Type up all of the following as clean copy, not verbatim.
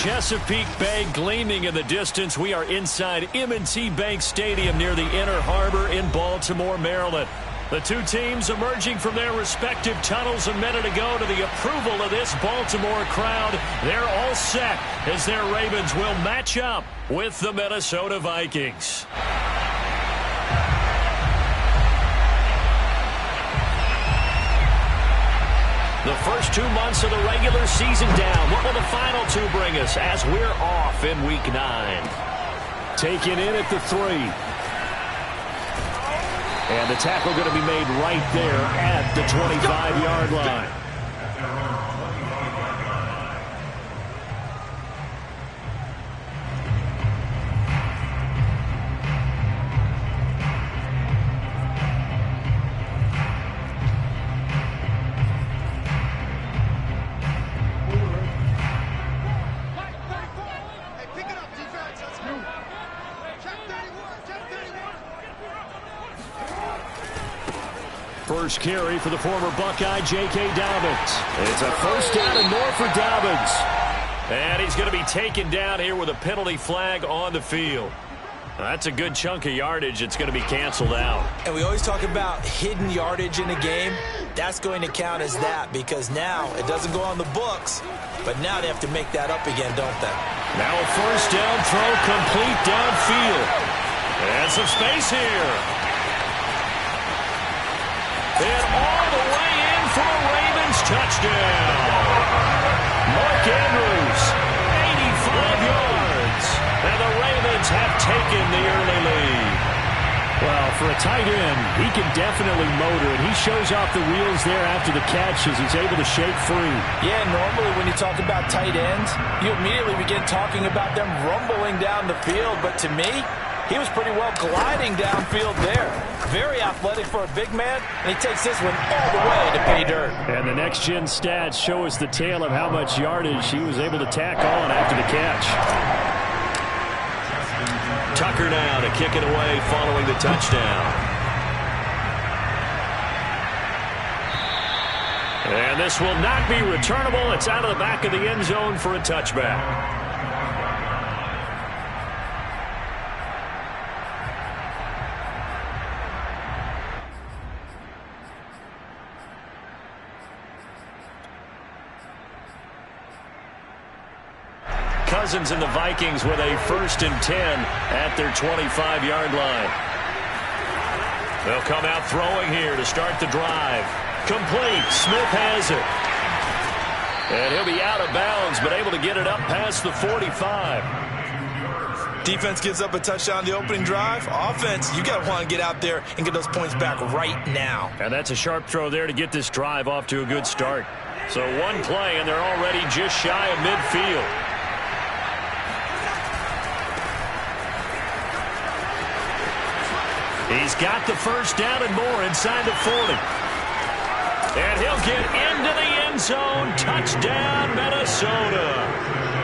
Chesapeake Bay gleaming in the distance. We are inside M&T Bank Stadium near the Inner Harbor in Baltimore, Maryland. The two teams emerging from their respective tunnels a minute ago to the approval of this Baltimore crowd. They're all set as their Ravens will match up with the Minnesota Vikings. The first 2 months of the regular season down. What will the final two bring us as we're off in Week 9? Taken in at the 3. And the tackle going to be made right there at the 25-yard line. First carry for the former Buckeye, J.K. Dobbins. It's a first down and more for Dobbins. And he's going to be taken down here with a penalty flag on the field. That's a good chunk of yardage. It's going to be canceled out. And we always talk about hidden yardage in a game. That's going to count as that because now it doesn't go on the books, but now they have to make that up again, don't they? Now a first down throw complete downfield. And some space here. And all the way in for a Ravens touchdown. Mark Andrews, 85 yards. And the Ravens have taken the early lead. Well, for a tight end, he can definitely motor it. He shows off the wheels there after the catch as he's able to shake free. Yeah, normally when you talk about tight ends, you immediately begin talking about them rumbling down the field. But to me, he was pretty well gliding downfield there. Very athletic for a big man, and he takes this one all the way to pay dirt. And the next-gen stats show us the tale of how much yardage he was able to tack on after the catch. Tucker now to kick it away following the touchdown. And this will not be returnable. It's out of the back of the end zone for a touchback. Cousins and the Vikings with a 1st and 10 at their 25-yard line. They'll come out throwing here to start the drive. Complete. Smith has it. And he'll be out of bounds, but able to get it up past the 45. Defense gives up a touchdown the opening drive. Offense, you got to want to get out there and get those points back right now. And that's a sharp throw there to get this drive off to a good start. So one play, and they're already just shy of midfield. He's got the first down and more inside the 40. And he'll get into the end zone. Touchdown, Minnesota.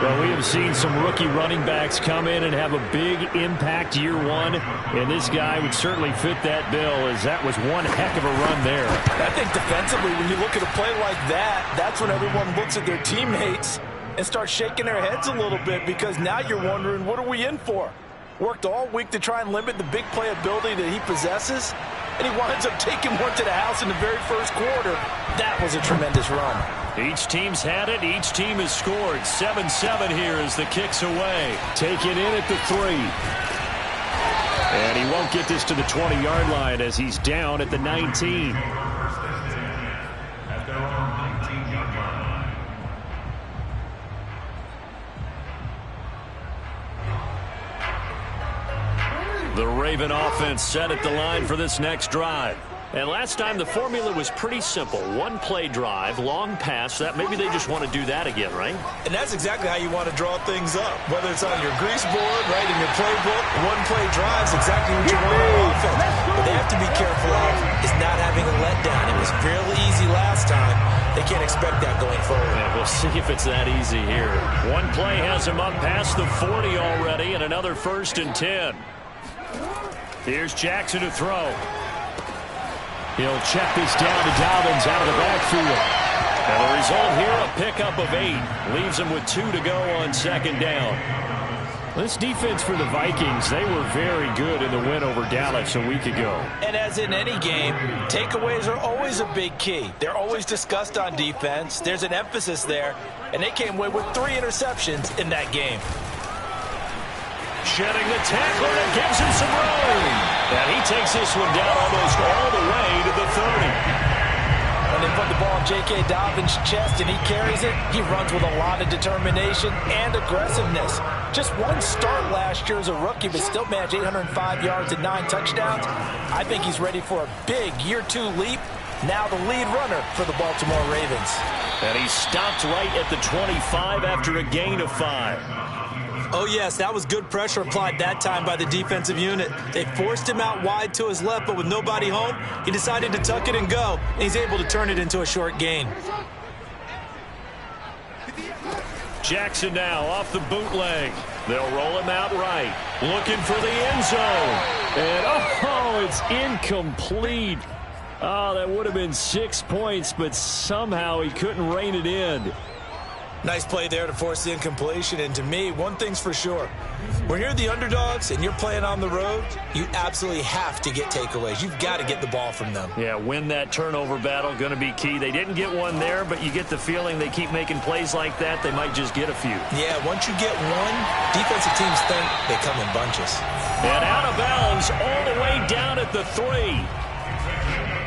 Well, we have seen some rookie running backs come in and have a big impact year one, and this guy would certainly fit that bill, as that was one heck of a run there. I think defensively, when you look at a play like that, that's when everyone looks at their teammates and starts shaking their heads a little bit, because now you're wondering, what are we in for? Worked all week to try and limit the big play ability that he possesses, and he winds up taking one to the house in the very first quarter. That was a tremendous run. Each team's had it. Each team has scored. 7-7 here as the kick's away. Taken in at the 3. And he won't get this to the 20-yard line as he's down at the 19. The Raven offense set at the line for this next drive. And last time the formula was pretty simple. One play drive, long pass. That maybe they just want to do that again, right? And that's exactly how you want to draw things up. Whether it's on your grease board, right, in your playbook, one play drives exactly what you want on offense. What they have to be careful of is not having a letdown. It was fairly easy last time. They can't expect that going forward. Yeah, we'll see if it's that easy here. One play has him up past the 40 already, and another 1st and 10. Here's Jackson to throw. He'll check this down to Dobbins out of the backfield. And the result here, a pickup of 8. Leaves them with 2 to go on second down. This defense for the Vikings, they were very good in the win over Dallas a week ago. And as in any game, takeaways are always a big key. They're always discussed on defense. There's an emphasis there, and they came away with 3 interceptions in that game. Shedding the tackler and gives him some room. And he takes this one down almost all the way to the 30. When they put the ball in J.K. Dobbins' chest and he carries it, he runs with a lot of determination and aggressiveness. Just one start last year as a rookie, but still managed 805 yards and 9 touchdowns. I think he's ready for a big year 2 leap. Now the lead runner for the Baltimore Ravens. And he stopped right at the 25 after a gain of 5. Oh, yes, that was good pressure applied that time by the defensive unit. They forced him out wide to his left, but with nobody home, he decided to tuck it and go, and he's able to turn it into a short gain. Jackson now off the bootleg. They'll roll him out right. Looking for the end zone. And, oh, it's incomplete. Oh, that would have been 6 points, but somehow he couldn't rein it in. Nice play there to force the incompletion, and to me, one thing's for sure. When you're the underdogs and you're playing on the road, you absolutely have to get takeaways. You've got to get the ball from them. Yeah, win that turnover battle, going to be key. They didn't get one there, but you get the feeling they keep making plays like that, they might just get a few. Yeah, once you get one, defensive teams think they come in bunches. And out of bounds all the way down at the 3.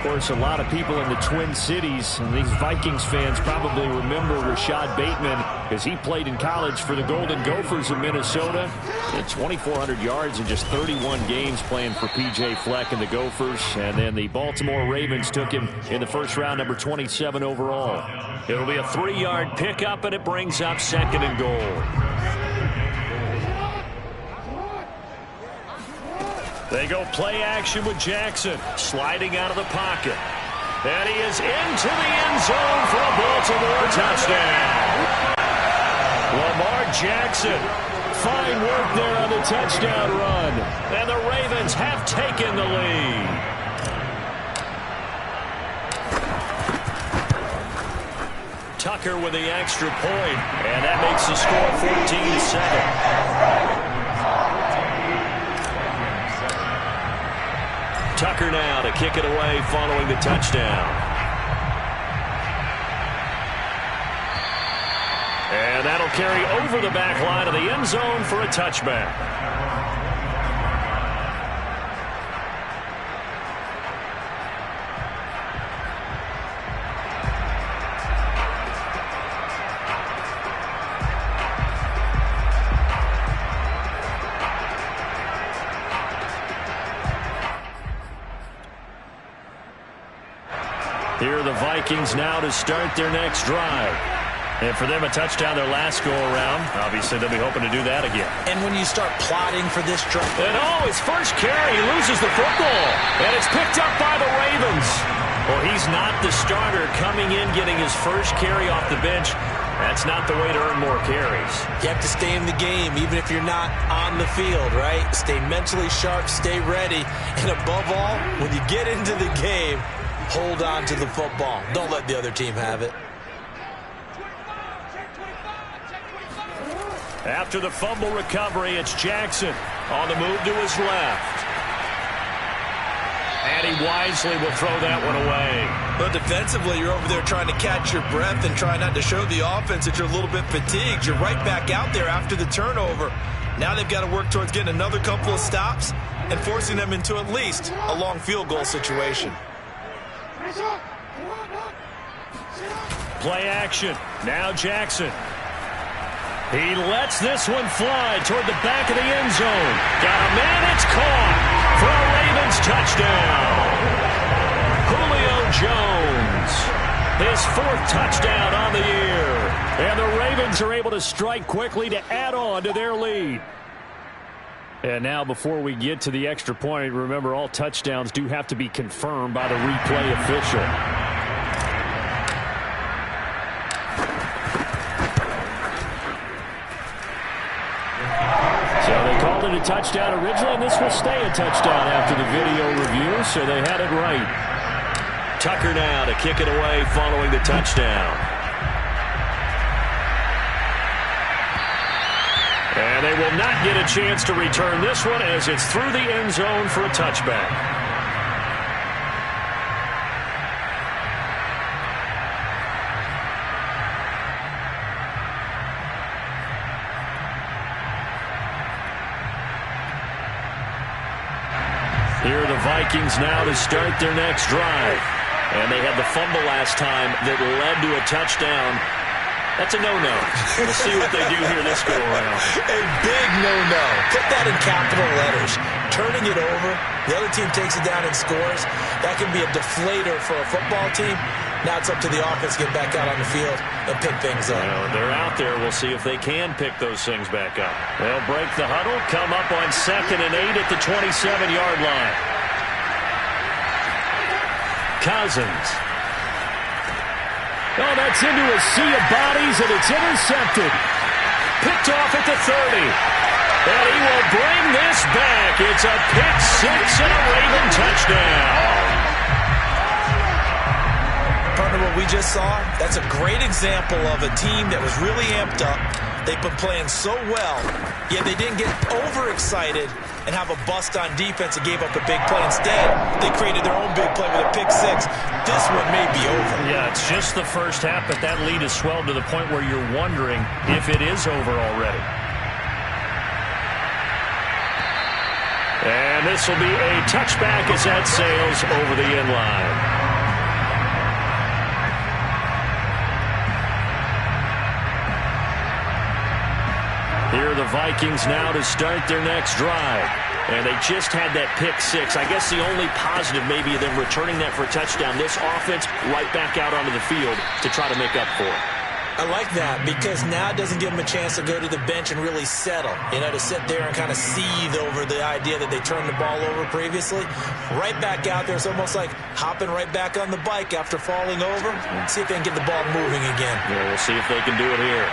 Of course, a lot of people in the Twin Cities, and these Vikings fans probably remember Rashad Bateman because he played in college for the Golden Gophers of Minnesota. At 2,400 yards in just 31 games playing for P.J. Fleck and the Gophers. And then the Baltimore Ravens took him in the first round, number 27 overall. It'll be a 3-yard pickup, and it brings up 2nd and goal. They go play action with Jackson, sliding out of the pocket. And he is into the end zone for a Baltimore touchdown. Lamar Jackson, fine work there on the touchdown run. And the Ravens have taken the lead. Tucker with the extra point, and that makes the score 14-7. Tucker now to kick it away following the touchdown. And that'll carry over the back line of the end zone for a touchback. Here are the Vikings now to start their next drive. And for them, a touchdown their last go-around. Obviously, they'll be hoping to do that again. And when you start plotting for this drive... And his first carry, he loses the football. And it's picked up by the Ravens. Well, he's not the starter coming in, getting his first carry off the bench. That's not the way to earn more carries. You have to stay in the game, even if you're not on the field, right? Stay mentally sharp, stay ready. And above all, when you get into the game, hold on to the football. Don't let the other team have it. After the fumble recovery, it's Jackson on the move to his left. And he wisely will throw that one away. But defensively, you're over there trying to catch your breath and try not to show the offense that you're a little bit fatigued. You're right back out there after the turnover. Now they've got to work towards getting another couple of stops and forcing them into at least a long field goal situation. Play action. Now Jackson. He lets this one fly toward the back of the end zone. Got a man. It's caught for a Ravens touchdown. Julio Jones. His 4th touchdown on the year. And the Ravens are able to strike quickly to add on to their lead. And now before we get to the extra point, remember all touchdowns do have to be confirmed by the replay official. So they called it a touchdown originally, and this will stay a touchdown after the video review, so they had it right. Tucker now to kick it away following the touchdown. And they will not get a chance to return this one as it's through the end zone for a touchback. Here are the Vikings now to start their next drive. And they had the fumble last time that led to a touchdown. That's a no-no. We'll see what they do here this go-around. A big no-no. Put that in capital letters. Turning it over, the other team takes it down and scores. That can be a deflator for a football team. Now it's up to the offense to get back out on the field and pick things up. Well, they're out there. We'll see if they can pick those things back up. They'll break the huddle, come up on 2nd and 8 at the 27-yard line. Cousins. Oh, that's into a sea of bodies, and it's intercepted. Picked off at the 30. And he will bring this back. It's a pick six and a Raven touchdown. Partner, what we just saw, that's a great example of a team that was really amped up. They've been playing so well, yet they didn't get overexcited and have a bust on defense and gave up a big play. Instead, they created their own big play with a pick six. This one may be over. Yeah, it's just the first half, but that lead has swelled to the point where you're wondering if it is over already. And this will be a touchback as that sails over the end line. Here are the Vikings now to start their next drive. And they just had that pick six. I guess the only positive maybe of them returning that for a touchdown. This offense right back out onto the field to try to make up for it. I like that because now it doesn't give them a chance to go to the bench and really settle. You know, to sit there and kind of seethe over the idea that they turned the ball over previously. Right back out there. It's almost like hopping right back on the bike after falling over. See if they can get the ball moving again. Yeah, we'll see if they can do it here.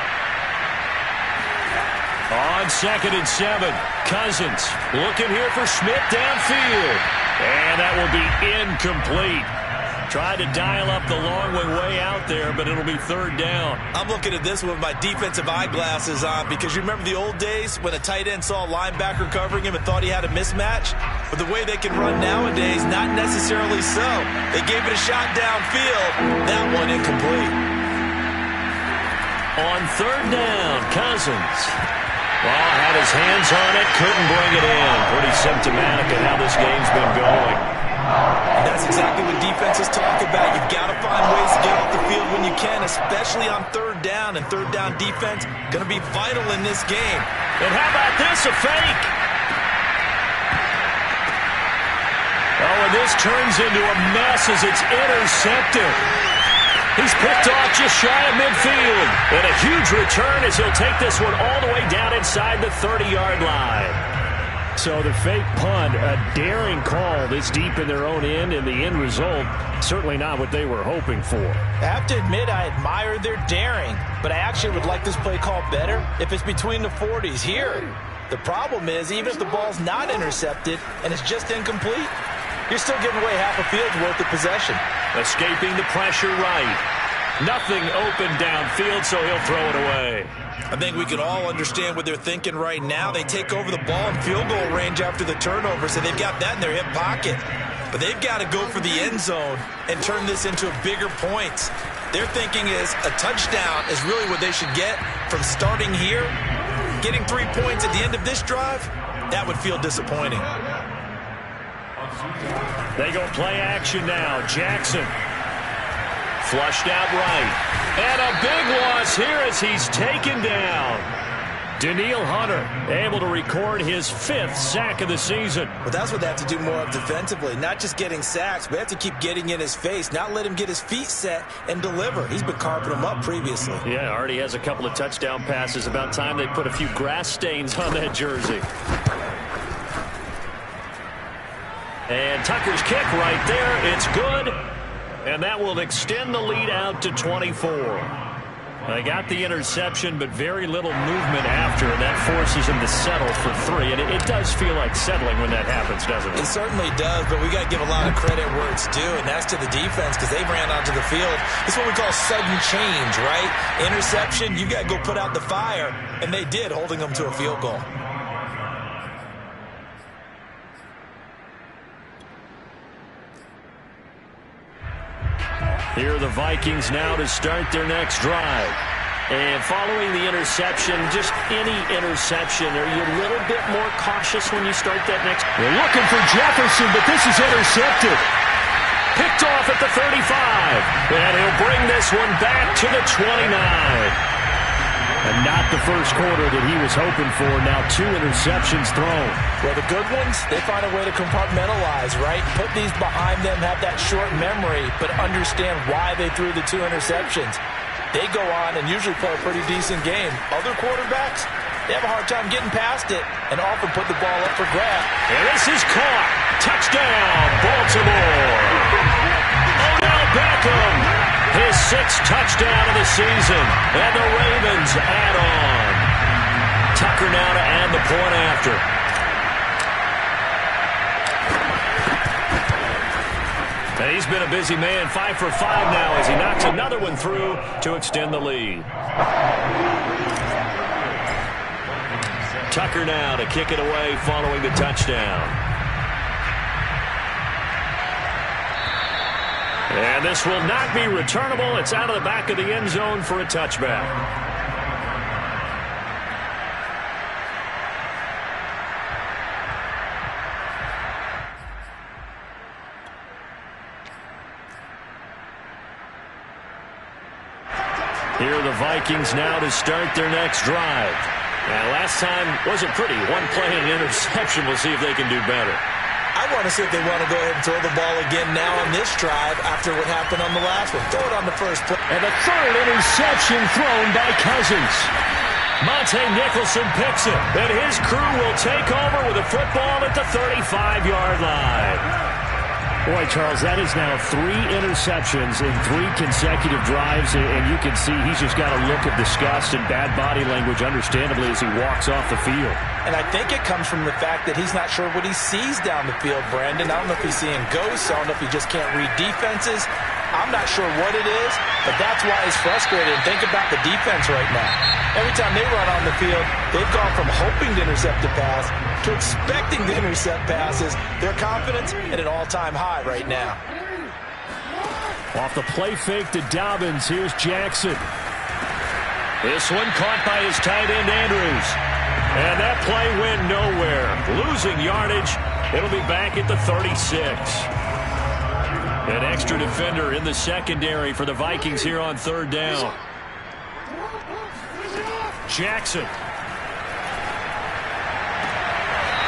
On 2nd and 7, Cousins looking here for Smith downfield. And that will be incomplete. Tried to dial up the long way out there, but it'll be 3rd down. I'm looking at this with my defensive eyeglasses on because you remember the old days when a tight end saw a linebacker covering him and thought he had a mismatch? But the way they can run nowadays, not necessarily so. They gave it a shot downfield. That one incomplete. On 3rd down, Cousins. Well, had his hands on it, couldn't bring it in. Pretty symptomatic of how this game's been going. And that's exactly what defenses talk about. You've got to find ways to get off the field when you can, especially on 3rd down. And 3rd down defense going to be vital in this game. And how about this, a fake? Oh, and this turns into a mess as it's intercepted. He's picked off just shy of midfield. And a huge return as he'll take this one all the way down inside the 30-yard line. So the fake punt, a daring call this deep in their own end, and the end result, certainly not what they were hoping for. I have to admit, I admire their daring, but I actually would like this play call better if it's between the 40s here. The problem is, even if the ball's not intercepted and it's just incomplete, you're still giving away half a field's worth of possession. Escaping the pressure right. Nothing open downfield, so he'll throw it away. I think we can all understand what they're thinking right now. They take over the ball in field goal range after the turnover, so they've got that in their hip pocket. But they've got to go for the end zone and turn this into bigger points. Their thinking is a touchdown is really what they should get from starting here. Getting 3 points at the end of this drive, that would feel disappointing. They go play action now. Jackson flushed out right. And a big loss here as he's taken down. Daniil Hunter able to record his 5th sack of the season. But that's what they have to do more of defensively. Not just getting sacks, but they have to keep getting in his face. Not let him get his feet set and deliver. He's been carping him up previously. Yeah, already has a couple of touchdown passes. About time they put a few grass stains on that jersey. And Tucker's kick right there. It's good. And that will extend the lead out to 24. They got the interception, but very little movement after, and that forces him to settle for 3. And it does feel like settling when that happens, doesn't it? It certainly does, but we got to give a lot of credit where it's due, and that's to the defense because they ran onto the field. It's what we call sudden change, right? Interception, you got to go put out the fire, and they did, holding them to a field goal. Here are the Vikings now to start their next drive. And following the interception, just any interception, are you a little bit more cautious when you start that next? They're looking for Jefferson, but this is intercepted. Picked off at the 35. And he'll bring this one back to the 29. And not the first quarter that he was hoping for. Now 2 interceptions thrown. Well, the good ones, they find a way to compartmentalize, right? Put these behind them, have that short memory, but understand why they threw the 2 interceptions. They go on and usually play a pretty decent game. Other quarterbacks, they have a hard time getting past it and often put the ball up for grabs. And this is caught. Touchdown, Baltimore. Odell Beckham. His 6th touchdown of the season. And the Ravens add on. Tucker now to add the point after. And he's been a busy man. 5 for 5 now as he knocks another one through to extend the lead. Tucker now to kick it away following the touchdown. And this will not be returnable. It's out of the back of the end zone for a touchback. Here are the Vikings now to start their next drive. Now, last time wasn't pretty. 1 play and an interception. We'll see if they can do better. I want to see if they want to go ahead and throw the ball again now on this drive after what happened on the last one. Throw it on the first play. And the 3rd interception thrown by Cousins. Monte Nicholson picks it, and his crew will take over with a football at the 35-yard line. Boy, Charles, that is now 3 interceptions in 3 consecutive drives, and you can see he's just got a look of disgust and bad body language, understandably, as he walks off the field. And I think it comes from the fact that he's not sure what he sees down the field, Brandon. I don't know if he's seeing ghosts. I don't know if he just can't read defenses. I'm not sure what it is, but that's why he's frustrated. And think about the defense right now. Every time they run on the field, they've gone from hoping to intercept a pass to expecting to intercept passes. Their confidence at an all-time high right now. Off the play fake to Dobbins, here's Jackson. This one caught by his tight end, Andrews. And that play went nowhere. Losing yardage. It'll be back at the 36. An extra defender in the secondary for the Vikings here on 3rd down. Jackson.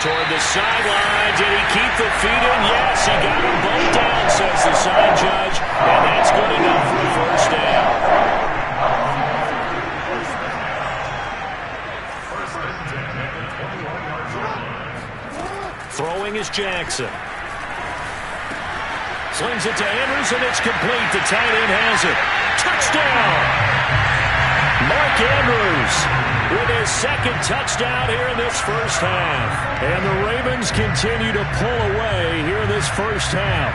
Toward the sideline. Did he keep the feet in? Yes, he got them both down, says the side judge. And that's good enough for a first down. Throwing is Jackson. Slings it to Andrews, and it's complete. The tight end has it. Touchdown! Mark Andrews with his 2nd touchdown here in this first half. And the Ravens continue to pull away here in this first half.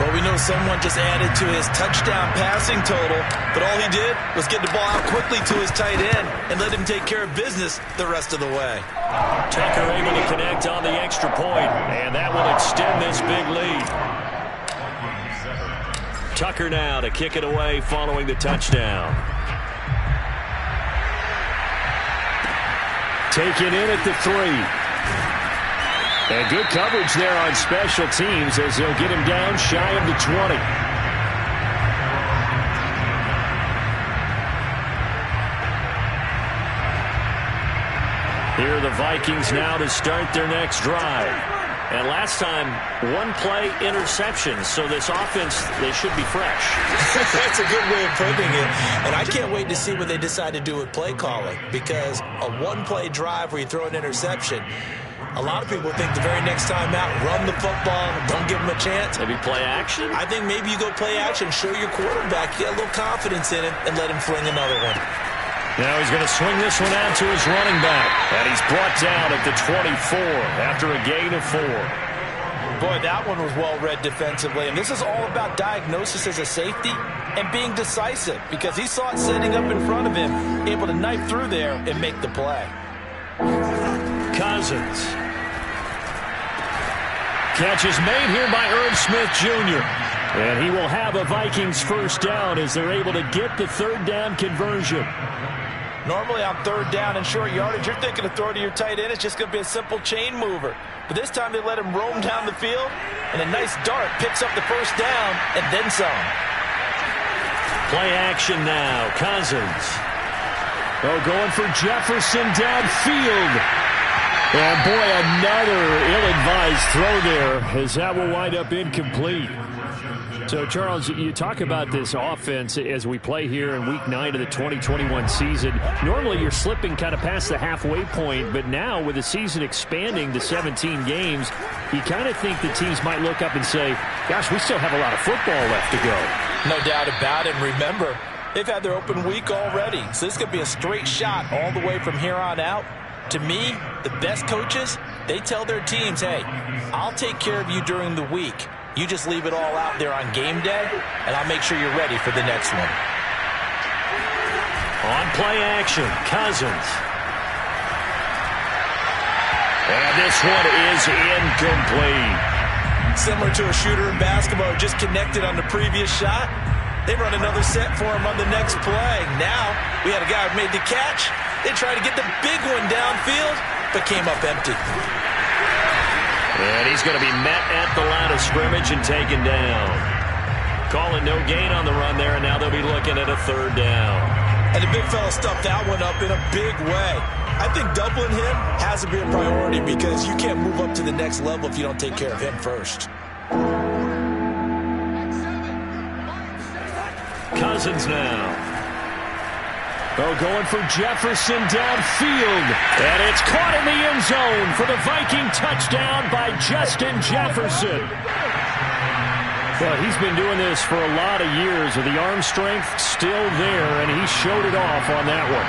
Well, we know someone just added to his touchdown passing total, but all he did was get the ball out quickly to his tight end and let him take care of business the rest of the way. Tucker able to connect on the extra point, and that will extend this big lead. Tucker now to kick it away following the touchdown. Taken in at the 3. And good coverage there on special teams as they'll get him down shy of the 20. Here are the Vikings now to start their next drive. And last time, 1 play interception. So this offense, they should be fresh. That's a good way of putting it. And I can't wait to see what they decide to do with play calling. Because a 1-play drive where you throw an interception, a lot of people think the very next time out, run the football, don't give give him a chance. Maybe play action? I think maybe you go play action, show your quarterback you got a little confidence in him, and let him fling another one. Now he's going to swing this one out to his running back. And he's brought down at the 24 after a gain of 4. Boy, that one was well read defensively. And this is all about diagnosis as a safety and being decisive, because he saw it setting up in front of him, able to knife through there and make the play. Cousins. Catch is made here by Irv Smith Jr. And he will have a Vikings first down as they're able to get the third down conversion. Normally on third down and short yardage, you're thinking to throw to your tight end. It's just going to be a simple chain mover. But this time they let him roam down the field, and a nice dart picks up the first down and then some. Play action now. Cousins. Oh, going for Jefferson downfield. And boy, another ill-advised throw there as that will wind up incomplete. So, Charles, you talk about this offense as we play here in Week 9 of the 2021 season. Normally, you're slipping kind of past the halfway point, but now with the season expanding to 17 games, you kind of think the teams might look up and say, gosh, we still have a lot of football left to go. No doubt about it. Remember, they've had their open week already, so this could be a straight shot all the way from here on out. To me, the best coaches, they tell their teams, hey, I'll take care of you during the week. You just leave it all out there on game day, and I'll make sure you're ready for the next one. On play action, Cousins. And this one is incomplete. Similar to a shooter in basketball, just connected on the previous shot. They run another set for him on the next play. Now, we had a guy who made the catch. They tried to get the big one downfield, but came up empty. And he's going to be met at the line of scrimmage and taken down. Calling no gain on the run there, and now they'll be looking at a third down. And the big fella stuffed that one up in a big way. I think doubling him has to be a priority, because you can't move up to the next level if you don't take care of him first. Cousins now. Oh, going for Jefferson downfield. And it's caught in the end zone for the Viking touchdown by Justin Jefferson. Well, he's been doing this for a lot of years with the arm strength still there, and he showed it off on that one.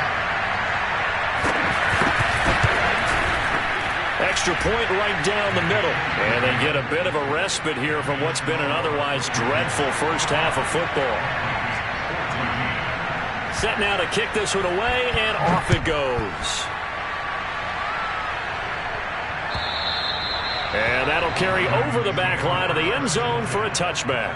Extra point right down the middle. And they get a bit of a respite here from what's been an otherwise dreadful first half of football. Set now to kick this one away, and off it goes. And that'll carry over the back line of the end zone for a touchback.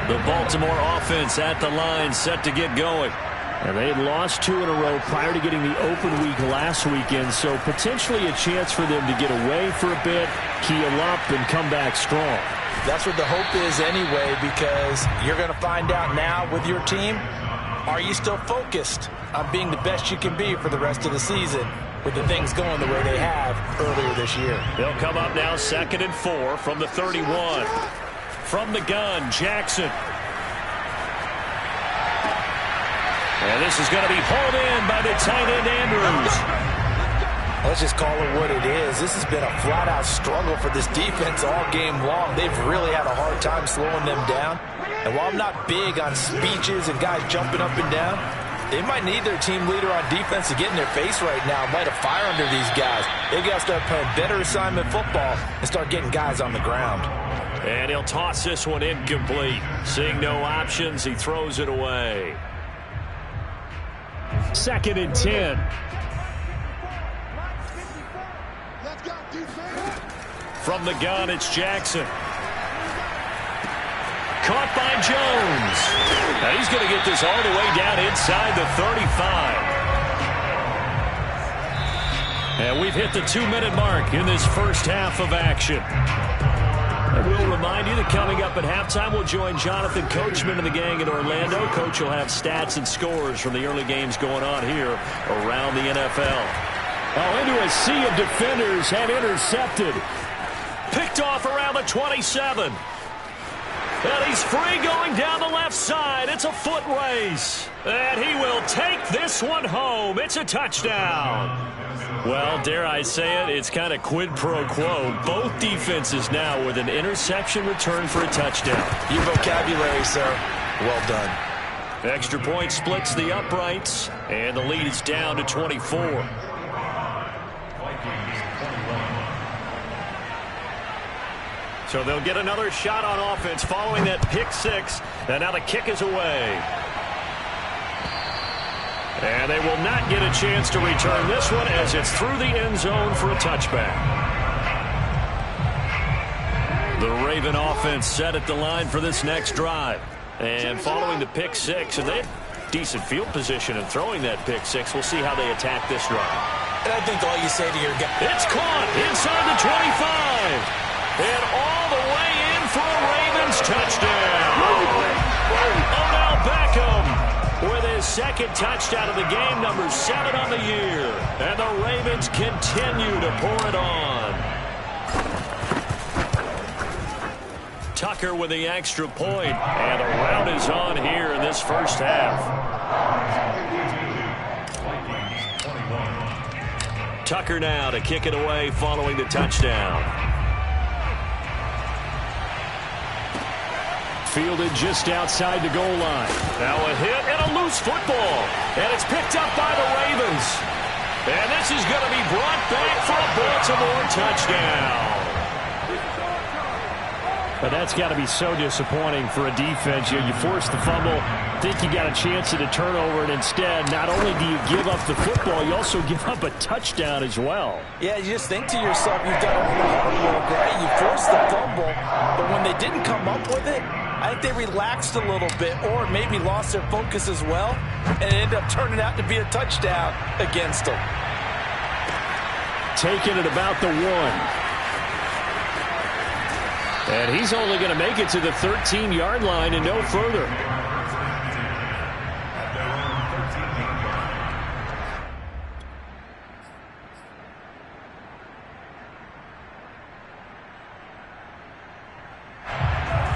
The Baltimore offense at the line, set to get going. And they had lost 2 in a row prior to getting the open week last weekend, so potentially a chance for them to get away for a bit, keel up, and come back strong. That's what the hope is anyway, because you're going to find out now with your team, are you still focused on being the best you can be for the rest of the season with the things going the way they have earlier this year? They'll come up now 2nd and 4 from the 31. From the gun, Jackson. And this is going to be hauled in by the tight end, Andrews. Let's just call it what it is. This has been a flat-out struggle for this defense all game long. They've really had a hard time slowing them down. And while I'm not big on speeches and guys jumping up and down, they might need their team leader on defense to get in their face right now and light a fire under these guys. They've got to start playing better assignment football and start getting guys on the ground. And he'll toss this one incomplete. Seeing no options, he throws it away. 2nd and 10. From the gun, it's Jackson. Caught by Jones. Now he's going to get this all the way down inside the 35. And we've hit the 2-minute mark in this first half of action. And we'll remind you that coming up at halftime, we'll join Jonathan Coachman and the gang in Orlando. Coach will have stats and scores from the early games going on here around the NFL. Oh, into a sea of defenders, and intercepted. Picked off around the 27. And he's free going down the left side. It's a foot race. And he will take this one home. It's a touchdown. Well, dare I say it, it's kind of quid pro quo. Both defenses now with an interception return for a touchdown. Your vocabulary, sir. Well done. Extra point splits the uprights, and the lead is down to 24. So they'll get another shot on offense following that pick six, and now the kick is away. And they will not get a chance to return this one as it's through the end zone for a touchback. The Raven offense set at the line for this next drive. And following the pick six, and they had decent field position in throwing that pick six. We'll see how they attack this drive. And I think all you say to your guy, it's caught inside the 25. And all the way in for a Ravens touchdown. Odell Beckham with his second touchdown of the game, number 7 on the year. And the Ravens continue to pour it on. Tucker with the extra point, and the rout is on here in this first half. Tucker now to kick it away following the touchdown. Fielded just outside the goal line. Now a hit and a loose football, and it's picked up by the Ravens. And this is going to be brought back for a Baltimore touchdown. But that's got to be so disappointing for a defense. You force the fumble, think you got a chance at a turnover, and instead, not only do you give up the football, you also give up a touchdown as well. Yeah, you just think to yourself, you've done all the hard work, right? You forced the fumble, but when they didn't come up with it, I think they relaxed a little bit or maybe lost their focus as well, and it ended up turning out to be a touchdown against them. Taking it about the 1. And he's only going to make it to the 13-yard line and no further.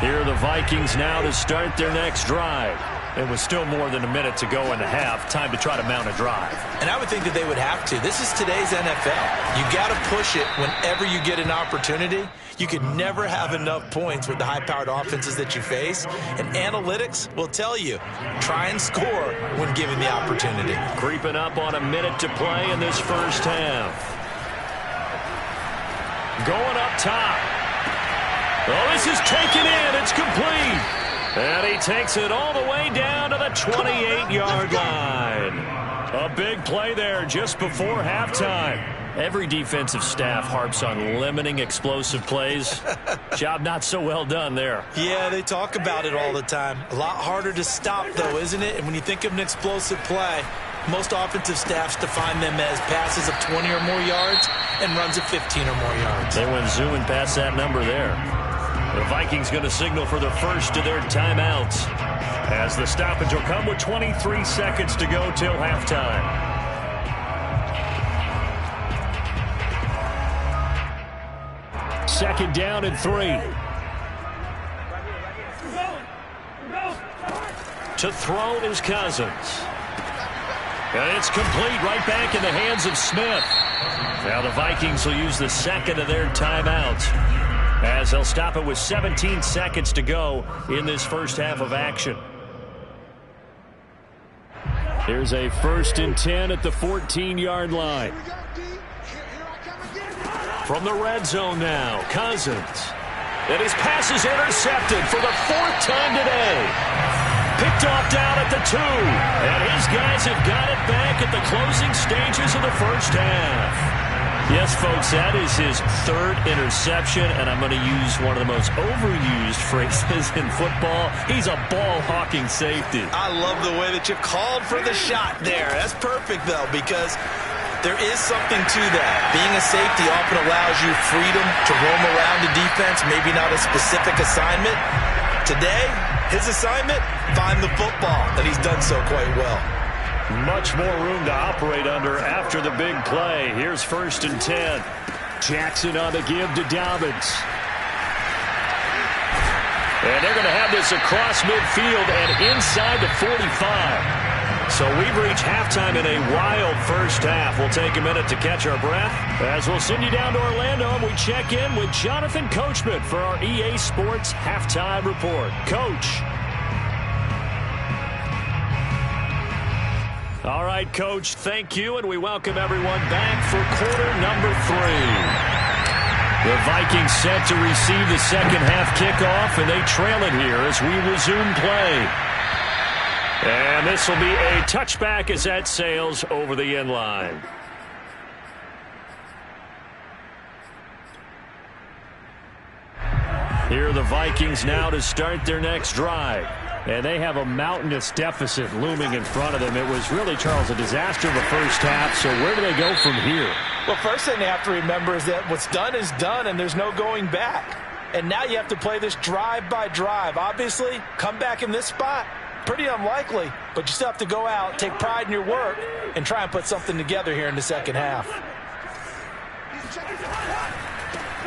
Here are the Vikings now to start their next drive. It was still more than a minute to go in the half. Time to try to mount a drive. And I would think that they would have to. This is today's NFL. You got to push it whenever you get an opportunity. You can never have enough points with the high-powered offenses that you face. And analytics will tell you, try and score when given the opportunity. Creeping up on a minute to play in this first half. Going up top. Oh, this is taken in. It's complete. And he takes it all the way down to the 28-yard line. A big play there just before halftime. Every defensive staff harps on limiting explosive plays. Job not so well done there. Yeah, they talk about it all the time. A lot harder to stop, though, isn't it? And when you think of an explosive play, most offensive staffs define them as passes of 20 or more yards and runs of 15 or more yards. They went zooming past that number there. The Vikings going to signal for the first of their timeouts as the stoppage will come with 23 seconds to go till halftime. Second down and 3. To throw is Cousins. And it's complete right back in the hands of Smith. Now the Vikings will use the second of their timeouts as they'll stop it with 17 seconds to go in this first half of action. Here's a 1st and 10 at the 14-yard line. From the red zone now, Cousins. And his pass is intercepted for the 4th time today. Picked off down at the 2. And his guys have got it back at the closing stages of the first half. Yes, folks, that is his 3rd interception, and I'm going to use one of the most overused phrases in football. He's a ball-hawking safety. I love the way that you called for the shot there. That's perfect, though, because there is something to that. Being a safety often allows you freedom to roam around the defense, maybe not a specific assignment. Today, his assignment, find the football, and he's done so quite well. Much more room to operate under after the big play. Here's 1st and 10. Jackson on the give to Dobbins. And they're going to have this across midfield and inside the 45. So we've reached halftime in a wild first half. We'll take a minute to catch our breath as we'll send you down to Orlando and we check in with Jonathan Coachman for our EA Sports Halftime Report. Coach. All right, Coach, thank you, and we welcome everyone back for quarter number 3. The Vikings set to receive the second half kickoff, and they trail it here as we resume play. And this will be a touchback as that sails over the end line. Here are the Vikings now to start their next drive. And they have a mountainous deficit looming in front of them. It was really, Charles, a disaster in the first half. So where do they go from here? Well, first thing they have to remember is that what's done is done, and there's no going back. And now you have to play this drive by drive. Obviously, come back in this spot. Pretty unlikely, but you still have to go out, take pride in your work, and try and put something together here in the second half.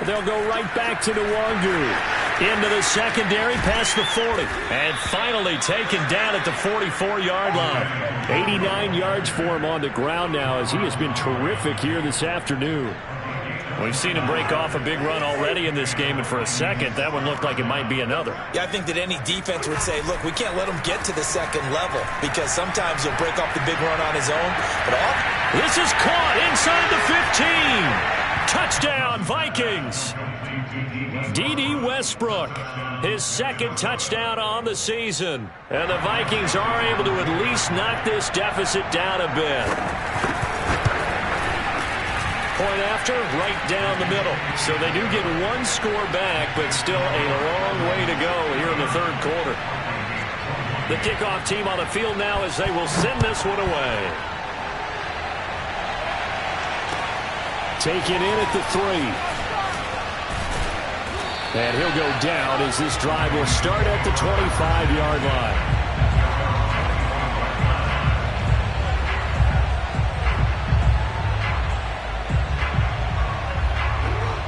They'll go right back to Nwangu. Into the secondary, past the 40. And finally taken down at the 44-yard line. 89 yards for him on the ground now as he has been terrific here this afternoon. We've seen him break off a big run already in this game, and for a second, that one looked like it might be another. Yeah, I think that any defense would say, look, we can't let him get to the second level because sometimes he'll break off the big run on his own. But this is caught inside the 15. Touchdown, Vikings. D.D. Westbrook, his second touchdown on the season. And the Vikings are able to at least knock this deficit down a bit. Point after, right down the middle. So they do get one score back, but still a long way to go here in the third quarter. The kickoff team on the field now as they will send this one away. Take it in at the 3. And he'll go down as this drive will start at the 25-yard line.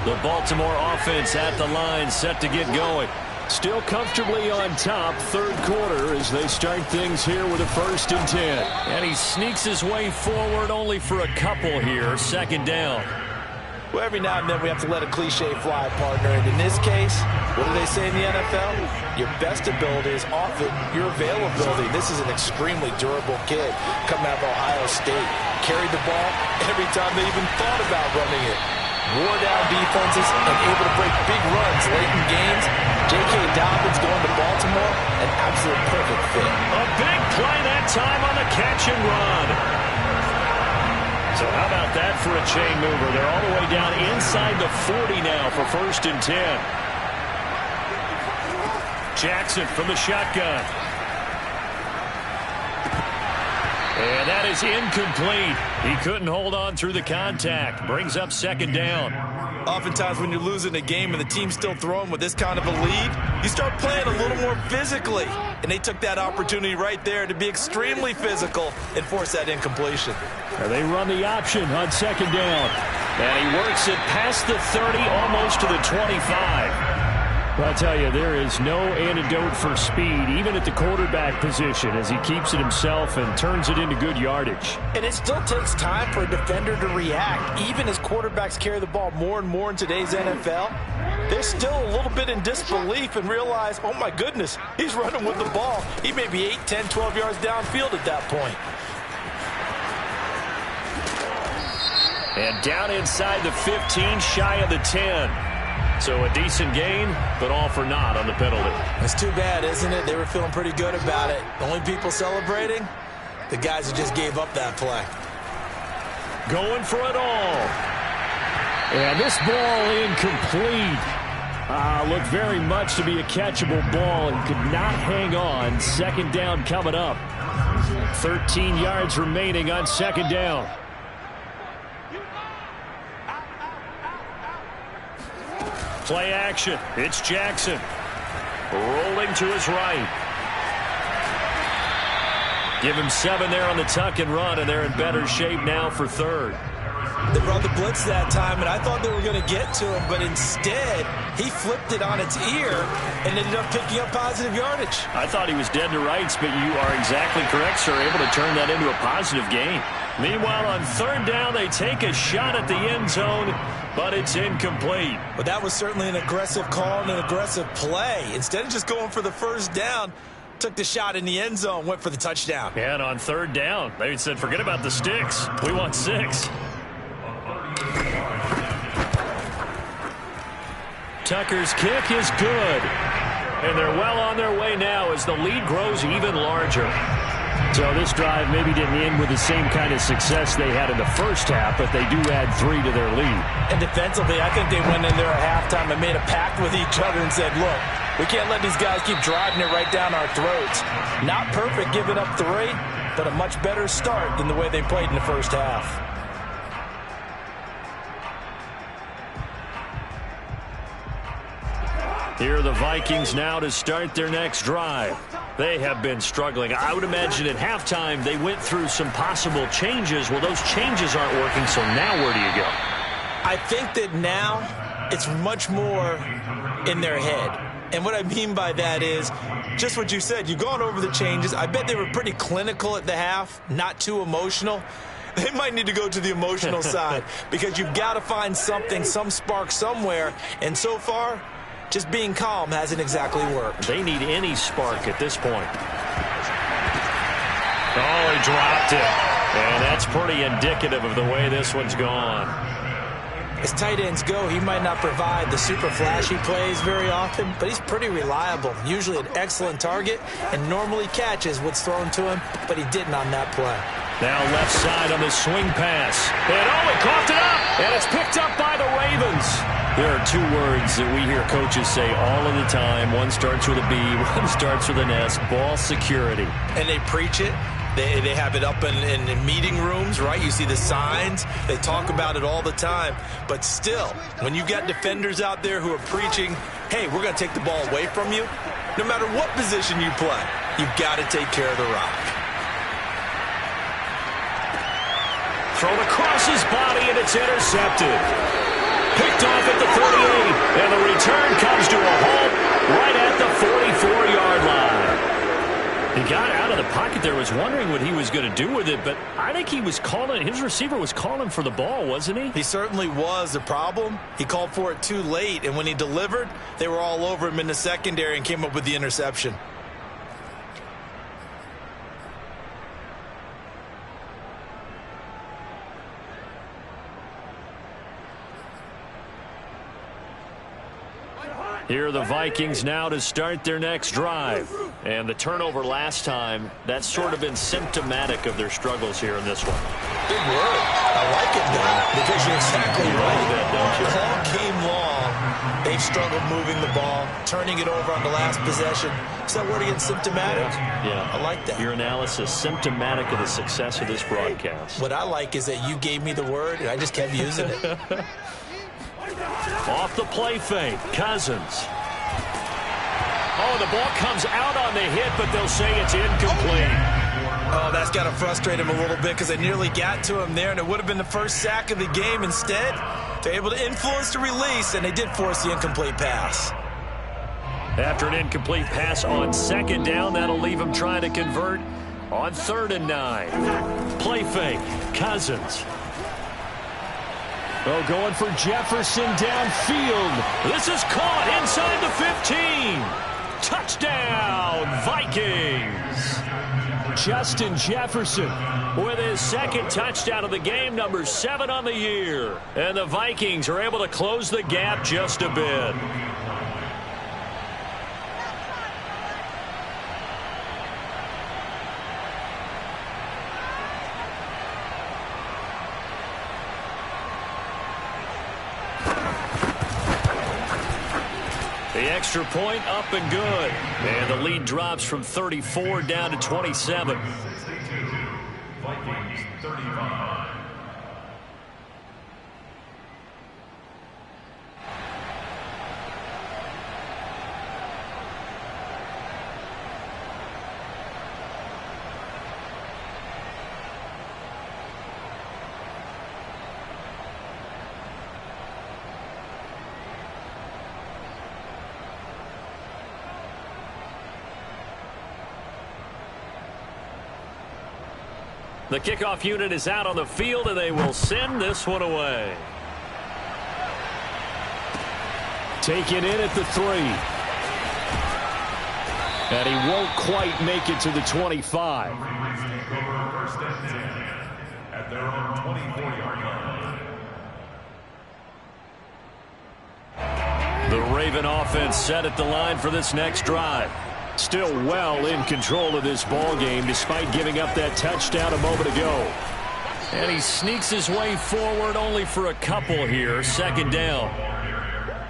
The Baltimore offense at the line, set to get going. Still comfortably on top, third quarter, as they start things here with a 1st and 10. And he sneaks his way forward only for a couple here, second down. Well, every now and then we have to let a cliche fly, partner. And in this case, what do they say in the NFL? Your best ability is often your availability. This is an extremely durable kid coming out of Ohio State. Carried the ball every time they even thought about running it. Wore down defenses and able to break big runs late in games. J.K. Dobbins going to Baltimore, an absolute perfect fit. A big play that time on the catch and run. So how about that for a chain mover? They're all the way down inside the 40 now for 1st and 10. Jackson from the shotgun. And that is incomplete. He couldn't hold on through the contact. Brings up second down. Oftentimes when you're losing a game and the team's still throwing with this kind of a lead, you start playing a little more physically. And they took that opportunity right there to be extremely physical and force that incompletion. And they run the option on second down. And he works it past the 30, almost to the 25. Well, I'll tell you, there is no antidote for speed, even at the quarterback position, as he keeps it himself and turns it into good yardage. And it still takes time for a defender to react. Even as quarterbacks carry the ball more and more in today's NFL, they're still a little bit in disbelief and realize, oh my goodness, he's running with the ball. He may be 8, 10, 12 yards downfield at that point. And down inside the 15, shy of the 10. So a decent gain, but all for naught on the penalty. It's too bad, isn't it? They were feeling pretty good about it. The only people celebrating, the guys who just gave up that play. Going for it all. And this ball incomplete. Looked very much to be a catchable ball and could not hang on. Second down coming up. 13 yards remaining on second down. Play action. It's Jackson. Rolling to his right. Give him 7 there on the tuck and run, and they're in better shape now for third. They brought the blitz that time, and I thought they were going to get to him, but instead, he flipped it on its ear and ended up picking up positive yardage. I thought he was dead to rights, but you are exactly correct, sir. Able to turn that into a positive gain. Meanwhile, on third down, they take a shot at the end zone, but it's incomplete. But that was certainly an aggressive call and an aggressive play. Instead of just going for the first down, took the shot in the end zone, went for the touchdown. Yeah, and on third down, they said, forget about the sticks. We want 6. Tucker's kick is good. And they're well on their way now as the lead grows even larger. So this drive maybe didn't end with the same kind of success they had in the first half, but they do add 3 to their lead. And defensively, I think they went in there at halftime and made a pact with each other and said, look, we can't let these guys keep driving it right down our throats. Not perfect giving up 3, but a much better start than the way they played in the first half. Here are the Vikings now to start their next drive. They have been struggling. I would imagine at halftime they went through some possible changes. Well, those changes aren't working, so now where do you go? I think that now it's much more in their head. And what I mean by that is just what you said. You've gone over the changes. I bet they were pretty clinical at the half, not too emotional. They might need to go to the emotional side because you've got to find something, some spark somewhere. And so far, just being calm hasn't exactly worked. They need any spark at this point. Oh, he dropped it. And that's pretty indicative of the way this one's gone. As tight ends go, he might not provide the super flashy plays very often, but he's pretty reliable. Usually an excellent target and normally catches what's thrown to him, but he didn't on that play. Now left side on the swing pass. And oh, he coughed it up. And it's picked up by the Ravens. There are 2 words that we hear coaches say all of the time. One starts with a B, one starts with an S. Ball security. And they preach it. They have it up in meeting rooms, right? You see the signs. They talk about it all the time. But still, when you've got defenders out there who are preaching, hey, we're going to take the ball away from you, no matter what position you play, you've got to take care of the rock. Thrown across his body, and it's intercepted. Picked off at the 38, and the return comes to a halt right at the 44-yard line. He got out of the pocket there, was wondering what he was going to do with it, but I think he was calling, his receiver was calling for the ball, wasn't he? He certainly was. The problem, he called for it too late, and when he delivered, they were all over him in the secondary and came up with the interception. Here are the Vikings now to start their next drive. And the turnover last time, that's sort of been symptomatic of their struggles here in this one. Big word. I like it, though, because you're exactly right. All game long, they've struggled moving the ball, turning it over on the last possession. Is that word again, symptomatic? Yeah. I like that. Your analysis, symptomatic of the success of this broadcast. What I like is that you gave me the word, and I just kept using it. Off the play fake, Cousins. Oh, the ball comes out on the hit, but they'll say it's incomplete. Oh, that's got to frustrate him a little bit because they nearly got to him there, and it would have been the first sack of the game. Instead, they're able to influence the release, and they did force the incomplete pass. After an incomplete pass on second down, that'll leave him trying to convert on 3rd and 9. Play fake, Cousins. Oh, going for Jefferson downfield. This is caught inside the 15. Touchdown, Vikings. Justin Jefferson with his second touchdown of the game, number 7 on the year. And the Vikings are able to close the gap just a bit. The extra point up and good. And the lead drops from 34 down to 27. Vikings 35. The kickoff unit is out on the field, and they will send this one away. Taken in at the 3. And he won't quite make it to the 25. At their own 24-yard line. The Raven offense set at the line for this next drive. Still well in control of this ball game despite giving up that touchdown a moment ago. And he sneaks his way forward only for a couple here. Second down.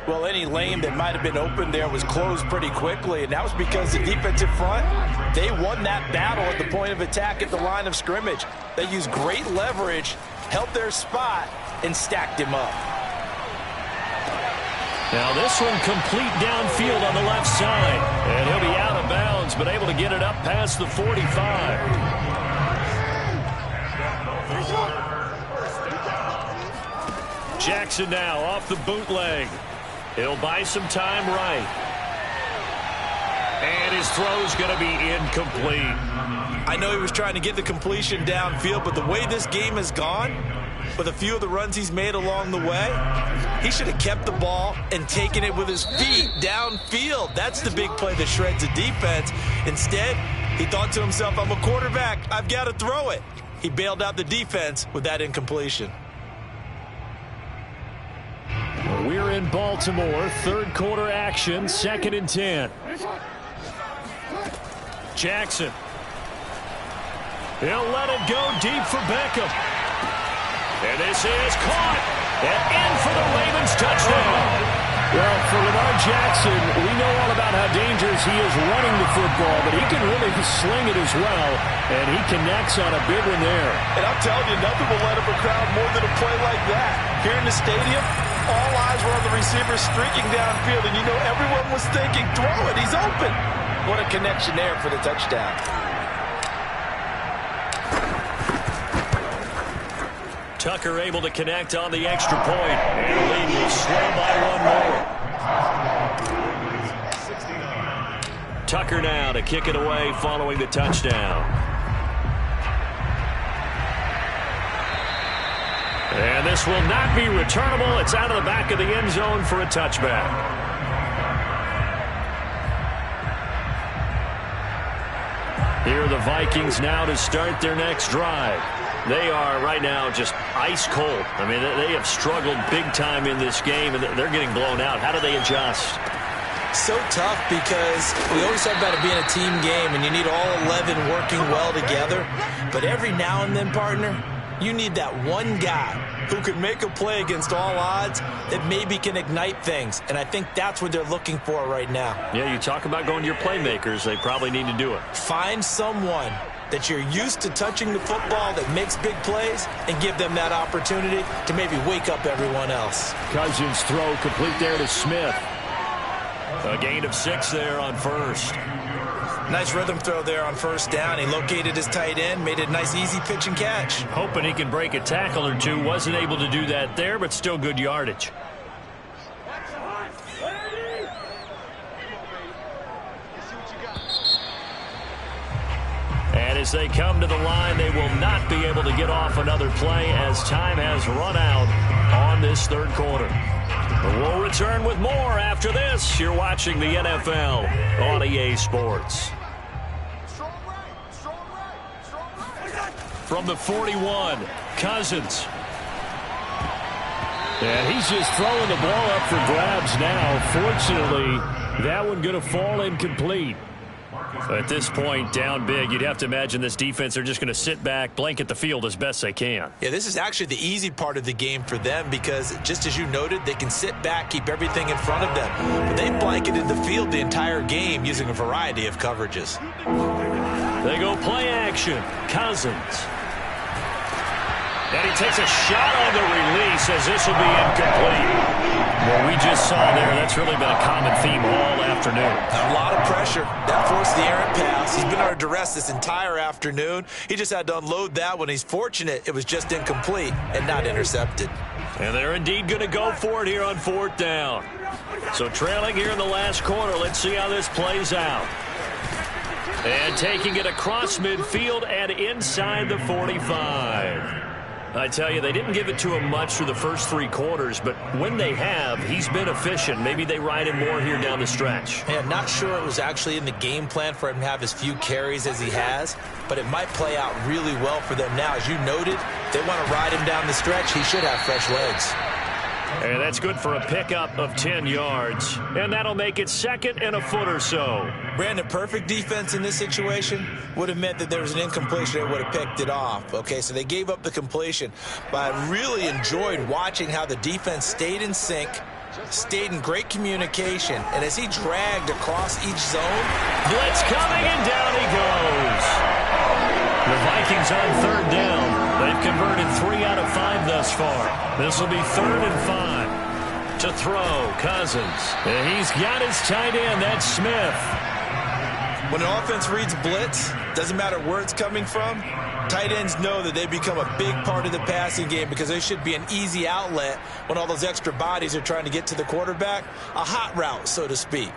Well, any lane that might have been open there was closed pretty quickly, and that was because the defensive front, they won that battle at the point of attack at the line of scrimmage. They used great leverage, held their spot, and stacked him up. Now this one complete downfield on the left side. And he'll be out of bounds, but able to get it up past the 45. Jackson now off the bootleg. He'll buy some time right. And his throw's going to be incomplete. I know he was trying to get the completion downfield, but the way this game has gone, with a few of the runs he's made along the way, he should have kept the ball and taken it with his feet downfield. That's the big play that shreds the defense. Instead, he thought to himself, I'm a quarterback, I've got to throw it. He bailed out the defense with that incompletion. We're in Baltimore, third quarter action, 2nd and 10. Jackson. He'll let it go deep for Beckham. And this is caught. And in for the Ravens touchdown. Well, for Lamar Jackson, we know all about how dangerous he is running the football, but he can really sling it as well, and he connects on a big one there. And I'm telling you, nothing will light up a crowd more than a play like that. Here in the stadium, all eyes were on the receiver streaking downfield, and you know everyone was thinking, throw it, he's open. What a connection there for the touchdown. Tucker able to connect on the extra point. And the lead will slow by one more. Tucker now to kick it away following the touchdown. And this will not be returnable. It's out of the back of the end zone for a touchback. Here are the Vikings now to start their next drive. They are right now just ice cold. I mean, they have struggled big time in this game, and they're getting blown out. How do they adjust? So tough because we always talk about it being a team game, and you need all 11 working well together. But every now and then, partner, you need that one guy who can make a play against all odds that maybe can ignite things. And I think that's what they're looking for right now. Yeah, you talk about going to your playmakers. They probably need to do it. Find someone that you're used to touching the football that makes big plays and give them that opportunity to maybe wake up everyone else. Cousins throw complete there to Smith. A gain of 6 there on first. Nice rhythm throw there on first down. He located his tight end, made it a nice easy pitch and catch. Hoping he can break a tackle or two. Wasn't able to do that there, but still good yardage. And as they come to the line, they will not be able to get off another play as time has run out on this third quarter. But we'll return with more after this. You're watching the NFL on EA Sports. From the 41, Cousins. And he's just throwing the ball up for grabs now. Fortunately, that one going to fall incomplete. At this point, down big, you'd have to imagine this defense are just going to sit back, blanket the field as best they can. Yeah, this is actually the easy part of the game for them because, just as you noted, they can sit back, keep everything in front of them. But they've blanketed the field the entire game using a variety of coverages. They go play action. Cousins. And he takes a shot on the release as this will be incomplete. What we just saw there, that's really been a common theme all afternoon. A lot of pressure. That forced the errant pass. He's been under duress this entire afternoon. He just had to unload that one. He's fortunate it was just incomplete and not intercepted. And they're indeed going to go for it here on 4th down. So trailing here in the last quarter, let's see how this plays out. And taking it across midfield and inside the 45. I tell you, they didn't give it to him much through the first 3 quarters, but when they have, he's been efficient. Maybe they ride him more here down the stretch. Yeah, not sure it was actually in the game plan for him to have as few carries as he has, but it might play out really well for them now. As you noted, they want to ride him down the stretch. He should have fresh legs. And that's good for a pickup of 10 yards. And that'll make it 2nd and a foot or so. Brandon, perfect defense in this situation would have meant that there was an incompletion. They would have picked it off. Okay, so they gave up the completion. But I really enjoyed watching how the defense stayed in sync, stayed in great communication, and as he dragged across each zone. Blitz coming, and down he goes. The Vikings on 3rd down. They've converted 3 out of 5 thus far. This will be 3rd and 5. To throw, Cousins. And he's got his tight end. That's Smith. When an offense reads blitz, doesn't matter where it's coming from, tight ends know that they become a big part of the passing game because they should be an easy outlet when all those extra bodies are trying to get to the quarterback. A hot route, so to speak.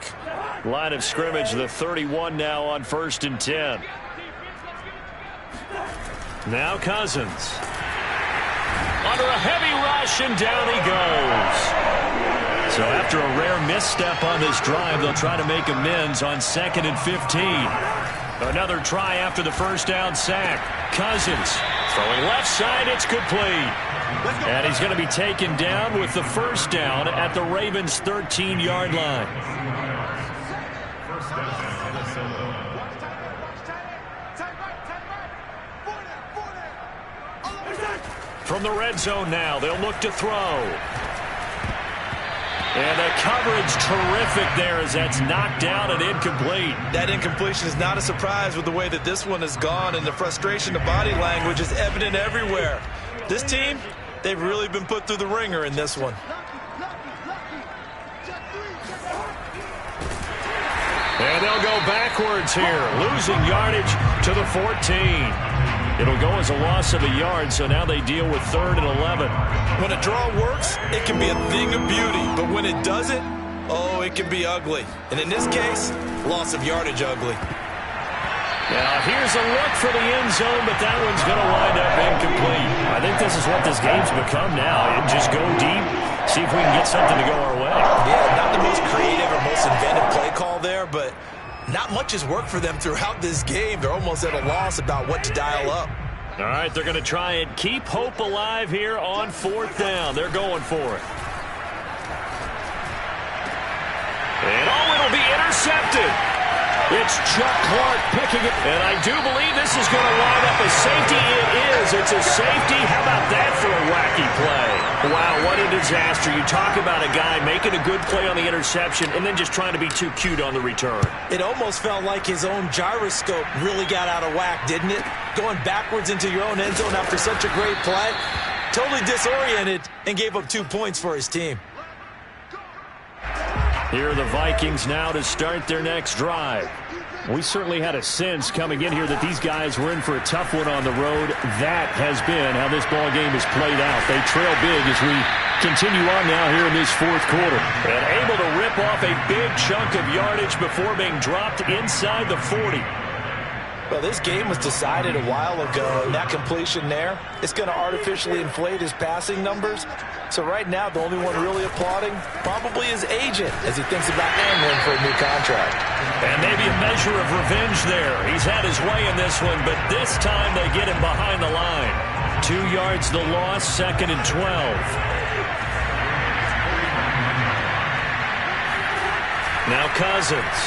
Line of scrimmage, the 31 now on 1st and 10. Now Cousins. Under a heavy rush, and down he goes. So after a rare misstep on this drive, they'll try to make amends on 2nd and 15. Another try after the first down sack. Cousins throwing left side. It's complete. And he's going to be taken down with the first down at the Ravens' 13-yard line. First down, Minnesota. From the red zone now, they'll look to throw. And the coverage terrific there as that's knocked down and incomplete. That incompletion is not a surprise with the way that this one has gone, and the frustration, the body language is evident everywhere. This team, they've really been put through the ringer in this one. And they'll go backwards here, losing yardage to the 14. It'll go as a loss of a yard, so now they deal with 3rd and 11. When a draw works, it can be a thing of beauty, but when it doesn't, oh, it can be ugly. And in this case, loss of yardage ugly. Now here's a look for the end zone, but that one's going to wind up incomplete. I think this is what this game's become now. Just go deep, see if we can get something to go our way. Yeah, not the most creative or most inventive play call there, but not much has worked for them throughout this game. They're almost at a loss about what to dial up. All right, they're going to try and keep hope alive here on 4th down. They're going for it. And it'll be intercepted. It's Chuck Clark picking it. And I do believe this is going to wind up a safety. It is. It's a safety. How about that for a wacky play? Wow, what a disaster. You talk about a guy making a good play on the interception and then just trying to be too cute on the return. It almost felt like his own gyroscope really got out of whack, didn't it? Going backwards into your own end zone after such a great play. Totally disoriented and gave up 2 points for his team. Here are the Vikings now to start their next drive. We certainly had a sense coming in here that these guys were in for a tough one on the road. That has been how this ball game has played out. They trail big as we continue on now here in this 4th quarter. And able to rip off a big chunk of yardage before being dropped inside the 40. Well, this game was decided a while ago, and that completion there, it's going to artificially inflate his passing numbers. So right now, the only one really applauding probably his agent as he thinks about angling for a new contract. And maybe a measure of revenge there. He's had his way in this one, but this time they get him behind the line. 2 yards the loss, 2nd and 12. Now Cousins.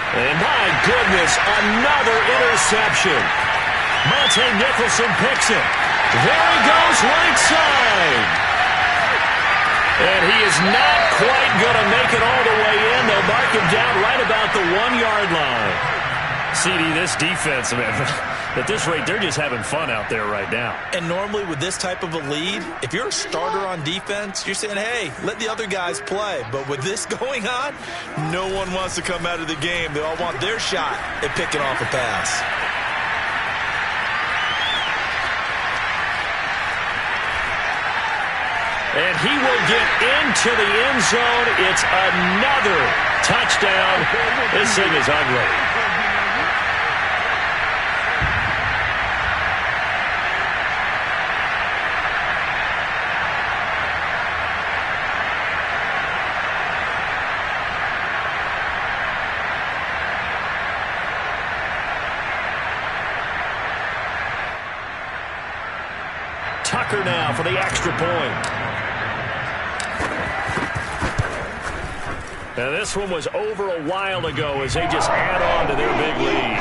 And my goodness, another interception. Monte Nicholson picks it. There he goes, right side. And he is not quite going to make it all the way in. They'll mark him down right about the 1-yard line. CD, this defense, man, at this rate, they're just having fun out there right now. And normally with this type of a lead, if you're a starter on defense, you're saying, hey, let the other guys play. But with this going on, no one wants to come out of the game. They all want their shot at picking off a pass. And he will get into the end zone. It's another Touchdown. This thing is ugly. Tucker now for the extra point. Now this one was over a while ago as they just add on to their big lead.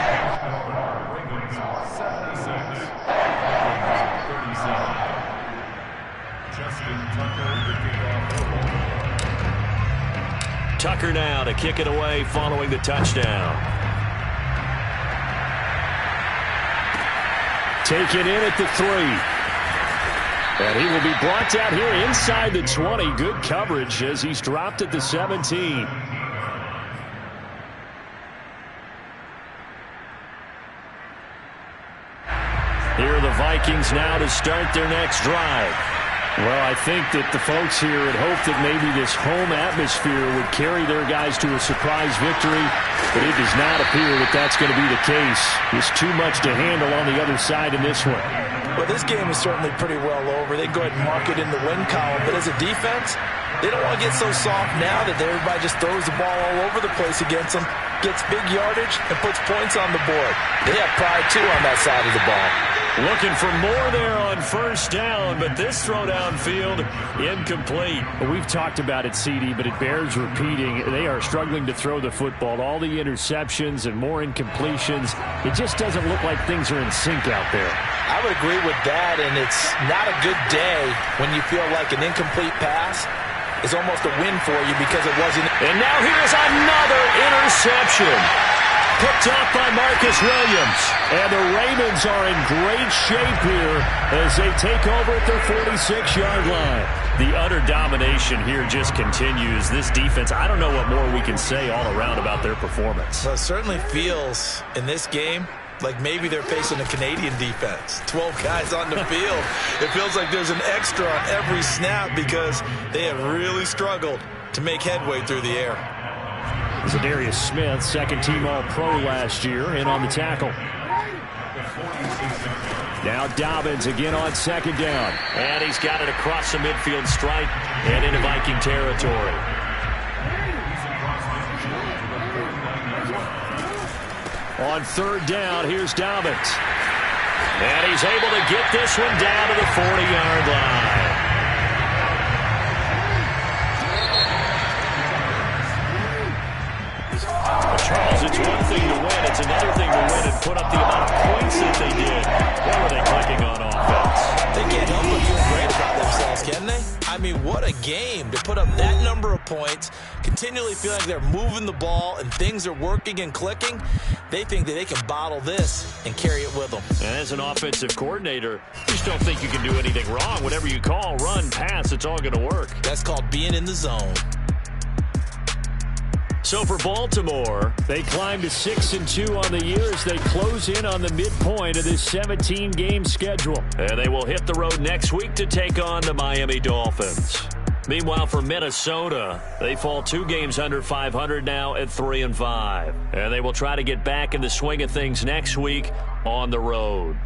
Tucker now to kick it away following the touchdown. Taken in at the 3. And he will be brought down here inside the 20. Good coverage as he's dropped at the 17. Here are the Vikings now to start their next drive. Well, I think that the folks here had hoped that maybe this home atmosphere would carry their guys to a surprise victory, but it does not appear that that's going to be the case. There's too much to handle on the other side in this one. Well, this game is certainly pretty well over. They can go ahead and mark it in the win column, but as a defense, they don't want to get so soft now that everybody just throws the ball all over the place against them, gets big yardage, and puts points on the board. They have pride, too, on that side of the ball. Looking for more there on first down, but this throw downfield incomplete. Well, we've talked about it, CD, but it bears repeating. They are struggling to throw the football. All the interceptions and more incompletions. It just doesn't look like things are in sync out there. I would agree with that, and it's not a good day when you feel like an incomplete pass is almost a win for you because it wasn't. And now here's another interception. Picked off by Marcus Williams. And the Ravens are in great shape here as they take over at their 46-yard line. The utter domination here just continues. This defense, I don't know what more we can say all around about their performance. Well, it certainly feels in this game like maybe they're facing a Canadian defense. 12 guys on the field. It feels like there's an extra on every snap because they have really struggled to make headway through the air. Zadarius Smith, second-team All-Pro last year, in on the tackle. Now Dobbins again on second down. And he's got it across the midfield stripe and into Viking territory. On third down, here's Dobbins. And he's able to get this one down to the 40-yard line. Charles, it's one thing to win. It's another thing to win and put up the amount of points that they did. What were they clicking on offense? They can't help but feel great about themselves, can they? I mean, what a game to put up that number of points, continually feel like they're moving the ball and things are working and clicking. They think that they can bottle this and carry it with them. And as an offensive coordinator, you just don't think you can do anything wrong. Whatever you call, run, pass, it's all going to work. That's called being in the zone. So for Baltimore, they climb to 6-2 on the year as they close in on the midpoint of this 17-game schedule. And they will hit the road next week to take on the Miami Dolphins. Meanwhile, for Minnesota, they fall 2 games under 500 now at 3-5. And they will try to get back in the swing of things next week on the road.